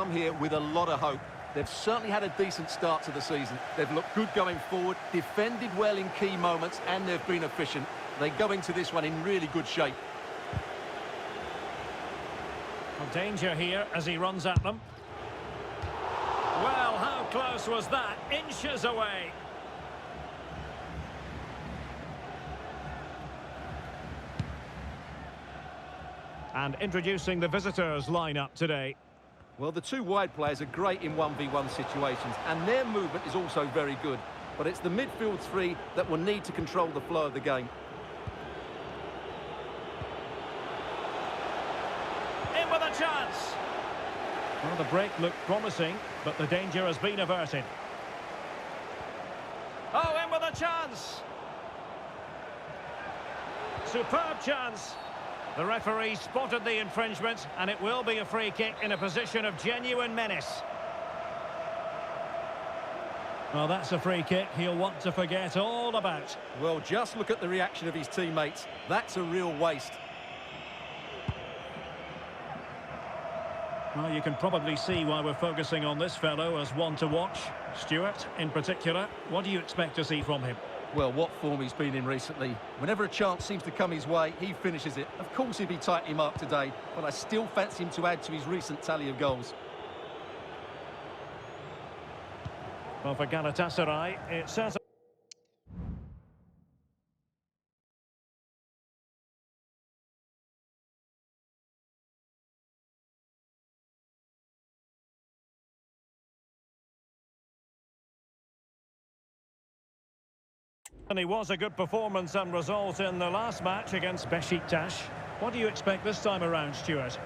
come here with a lot of hope. They've certainly had a decent start to the season. They've looked good going forward, defended well in key moments, and they've been efficient. They go into this one in really good shape. Danger here as he runs at them. Well, how close was that? Inches away. And introducing the visitors' lineup today. Well, the two wide players are great in 1v1 situations, and their movement is also very good. But it's the midfield three that will need to control the flow of the game. In with a chance. Well, the break looked promising, but the danger has been averted. Oh, in with a chance. Superb chance. The referee spotted the infringement, and it will be a free kick in a position of genuine menace. Well, that's a free kick he'll want to forget all about. Well, just look at the reaction of his teammates. That's a real waste. Well, you can probably see why we're focusing on this fellow as one to watch. Stuart, in particular, what do you expect to see from him? Well, what form he's been in recently. Whenever a chance seems to come his way, he finishes it. Of course he'll be tightly marked today, but I still fancy him to add to his recent tally of goals. Well, for Galatasaray, it says... And he was a good performance and result in the last match against Beşiktaş. What do you expect this time around, Stuart?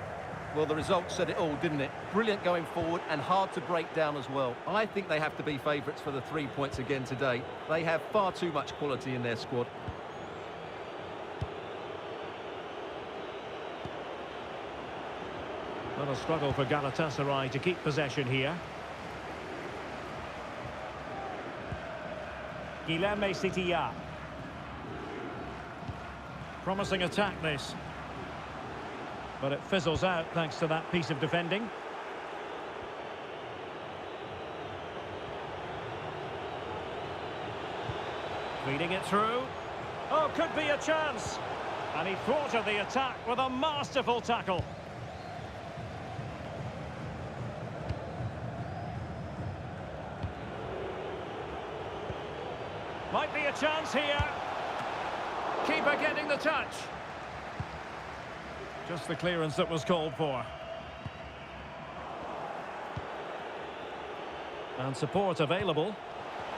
Well, the result said it all, didn't it? Brilliant going forward and hard to break down as well. I think they have to be favourites for the 3 points again today. They have far too much quality in their squad. Well, a struggle for Galatasaray to keep possession here. Guilherme Sitia. Promising attack this. But it fizzles out thanks to that piece of defending. Feeding it through. Oh, could be a chance. And he thwarted the attack with a masterful tackle. Might be a chance here. Keeper getting the touch. Just the clearance that was called for. And support available.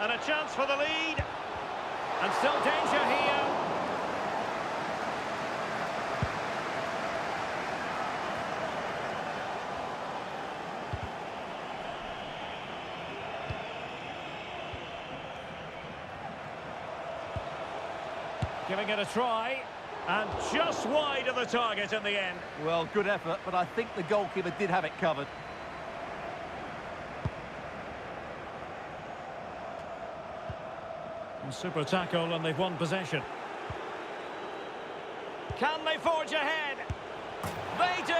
And a chance for the lead. And still danger here. Giving it a try, and just wide of the target in the end. Well, good effort, but I think the goalkeeper did have it covered. Super tackle, and they've won possession. Can they forge ahead? They do,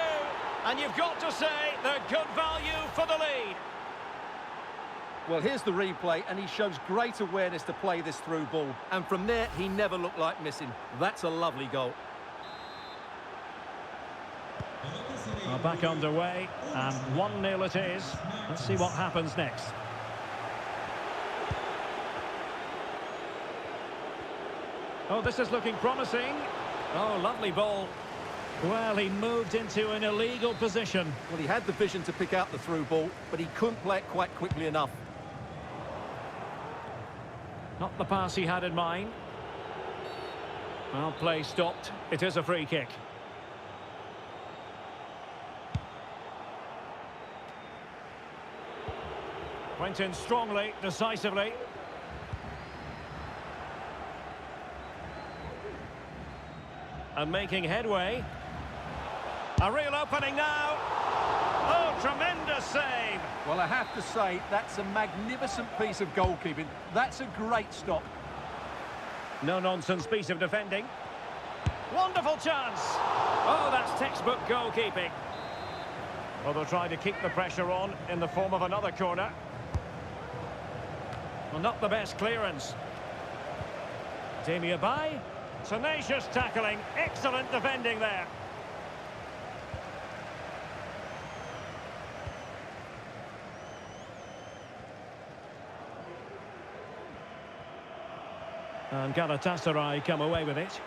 and you've got to say they're good value for the lead. Well, here's the replay, and he shows great awareness to play this through ball. And from there, he never looked like missing. That's a lovely goal. Back underway, and 1-0 it is. Let's see what happens next. Oh, this is looking promising. Oh, lovely ball. Well, he moved into an illegal position. Well, he had the vision to pick out the through ball, but he couldn't play it quite quickly enough. Not the pass he had in mind. Well, play stopped. It is a free kick. Went in strongly, decisively. And making headway. A real opening now. Oh, tremendous save. Well, I have to say, that's a magnificent piece of goalkeeping. That's a great stop. No-nonsense piece of defending. Wonderful chance. Oh, that's textbook goalkeeping. Well, they'll try to keep the pressure on in the form of another corner. Well, not the best clearance. Bay. Tenacious tackling. Excellent defending there. And Galatasaray come away with it.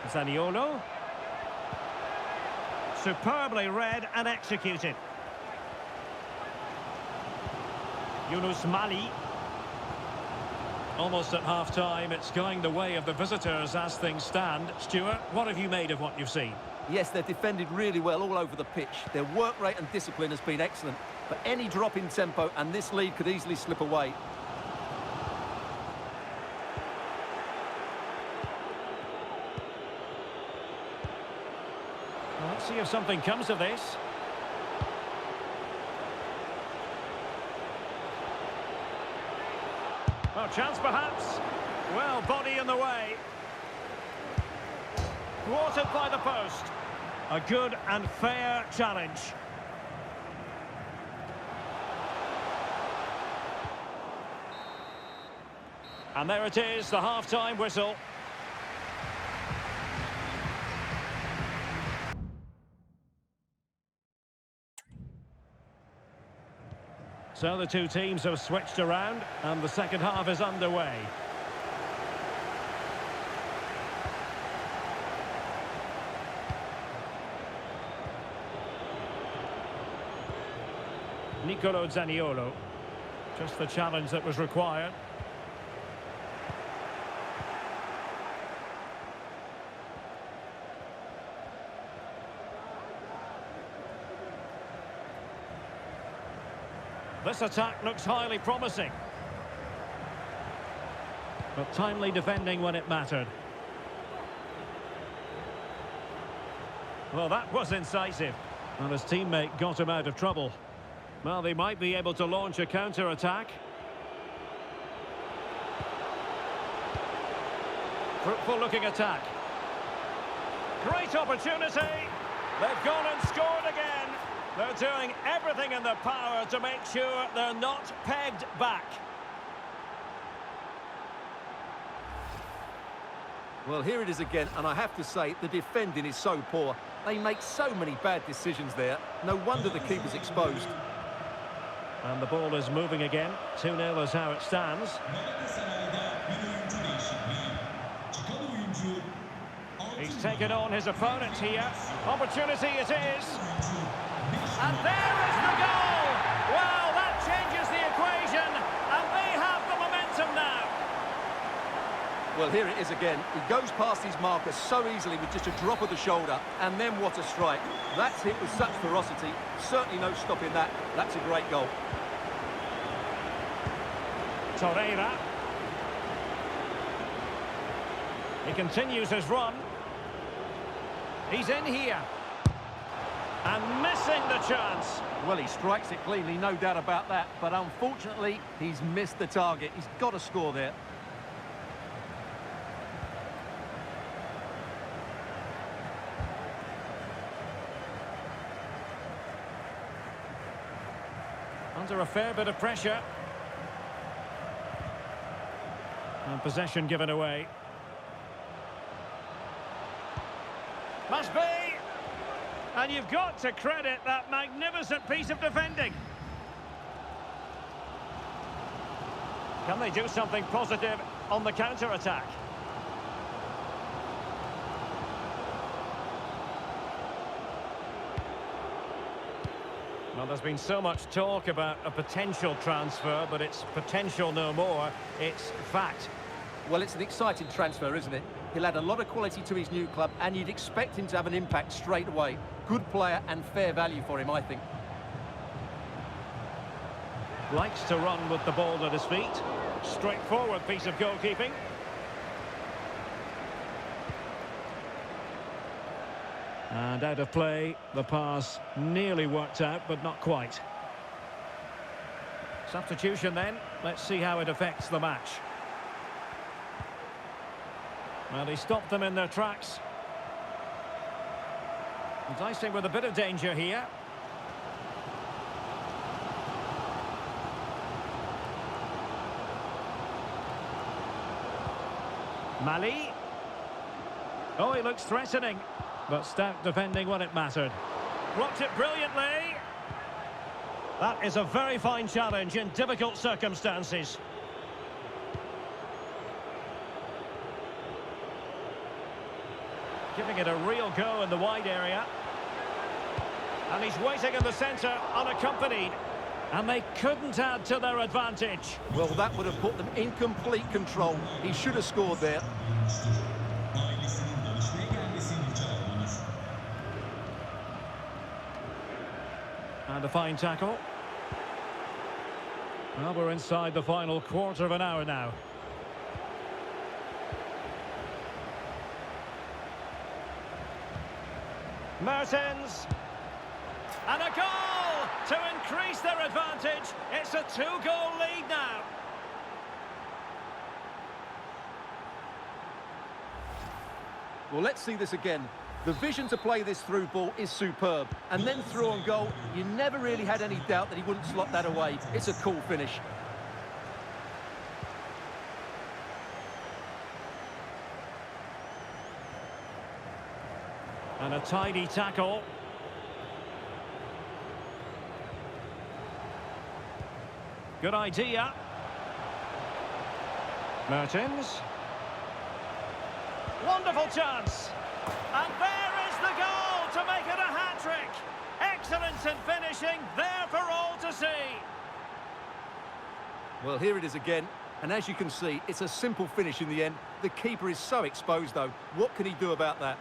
Zaniolo. Superbly read and executed. Yunus Mali. Almost at half-time, it's going the way of the visitors as things stand. Stuart, what have you made of what you've seen? Yes, they've defended really well all over the pitch. Their work rate and discipline has been excellent. But any drop in tempo and this lead could easily slip away. Well, let's see if something comes of this. Well, chance perhaps. Well, body in the way. Thwarted by the post. A good and fair challenge. And there it is, the half-time whistle. So the two teams have switched around and the second half is underway. Nicolo Zaniolo. Just the challenge that was required. This attack looks highly promising. But timely defending when it mattered. Well, that was incisive. And his teammate got him out of trouble. Well, they might be able to launch a counter-attack. Fruitful-looking attack. Great opportunity. They've gone and scored again. They're doing everything in their power to make sure they're not pegged back. Well, here it is again, and I have to say, the defending is so poor. They make so many bad decisions there. No wonder the keeper's exposed. And the ball is moving again. 2-0 is how it stands. He's taken on his opponent here. Opportunity it is. And there is the goal! Well, that changes the equation, and they have the momentum now. Well, here it is again. He goes past his marker so easily with just a drop of the shoulder, and then what a strike. That's hit with such ferocity. Certainly no stopping that. That's a great goal. Torreira. He continues his run. He's in here. And missing the chance. Well, he strikes it cleanly, no doubt about that. But unfortunately, he's missed the target. He's got to score there. Under a fair bit of pressure. And possession given away. Must be! And you've got to credit that magnificent piece of defending. Can they do something positive on the counter-attack? Well, there's been so much talk about a potential transfer, but it's potential no more. It's fact. Well, it's an exciting transfer, isn't it? He'll add a lot of quality to his new club, and you'd expect him to have an impact straight away. Good player and fair value for him, I think. Likes to run with the ball at his feet. Straightforward piece of goalkeeping. And out of play, the pass nearly worked out, but not quite. Substitution then. Let's see how it affects the match. Well, he stopped them in their tracks. Dicing with a bit of danger here. Mali. Oh, he looks threatening, but stout defending when it mattered. Blocked it brilliantly. That is a very fine challenge in difficult circumstances. Giving it a real go in the wide area. And he's waiting in the centre, unaccompanied. And they couldn't add to their advantage. Well, that would have put them in complete control. He should have scored there. And a fine tackle. Well, we're inside the final quarter of an hour now. Mertens. And a goal to increase their advantage. It's a 2-goal lead now. Well, let's see this again. The vision to play this through ball is superb. And then through on goal, you never really had any doubt that he wouldn't slot that away. It's a cool finish. And a tidy tackle. Good idea. Mertens. Wonderful chance. And there is the goal to make it a hat-trick. Excellence in finishing, there for all to see. Well, here it is again. And as you can see, it's a simple finish in the end. The keeper is so exposed, though. What can he do about that?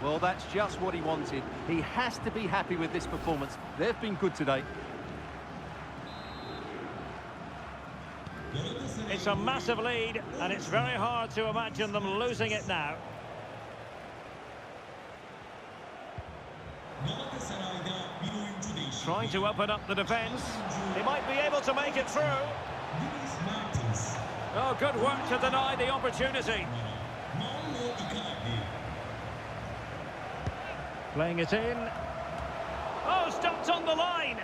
Well, that's just what he wanted. He has to be happy with this performance. They've been good today. It's a massive lead, and it's very hard to imagine them losing it now. Trying to open up the defence. He might be able to make it through. Oh, good work to deny the opportunity. Playing it in. Oh, stopped on the line.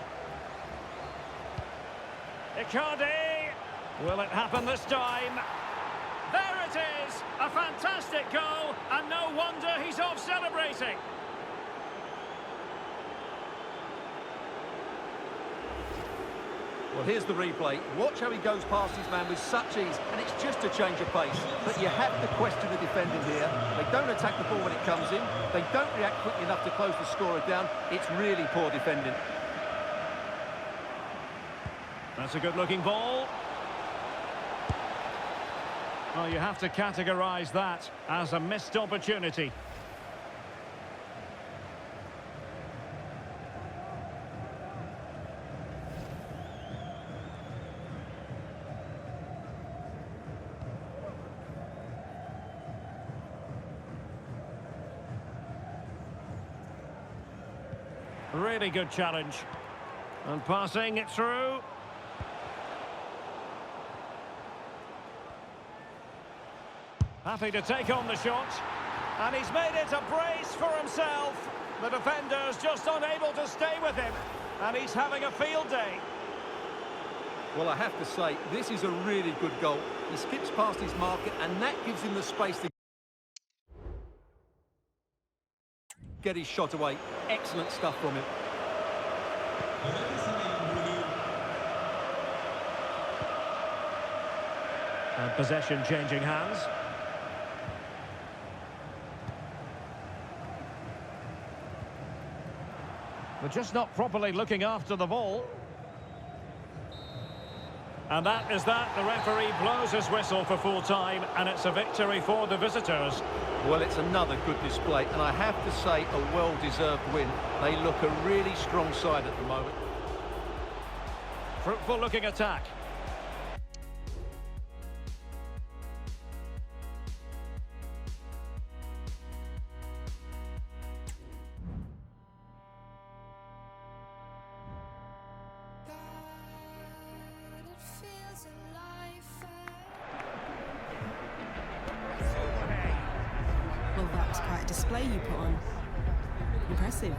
Icardi. Will it happen this time? There it is! A fantastic goal, and no wonder he's off celebrating. Well, here's the replay. Watch how he goes past his man with such ease, and it's just a change of pace. But you have to question the defending here. They don't attack the ball when it comes in. They don't react quickly enough to close the scorer down. It's really poor defending. That's a good-looking ball. Well, you have to categorise that as a missed opportunity. Really good challenge. And passing it through. Happy to take on the shot. And he's made it a brace for himself. The defender's just unable to stay with him. And he's having a field day. Well, I have to say, this is a really good goal. He skips past his marker, and that gives him the space to get his shot away. Excellent stuff from him. And possession changing hands. They're just not properly looking after the ball. And that is that. The referee blows his whistle for full time, and it's a victory for the visitors. Well, it's another good display, and I have to say a well-deserved win. They look a really strong side at the moment. Fruitful looking attack. display you put on. Impressive.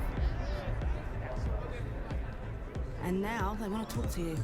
And now they want to talk to you.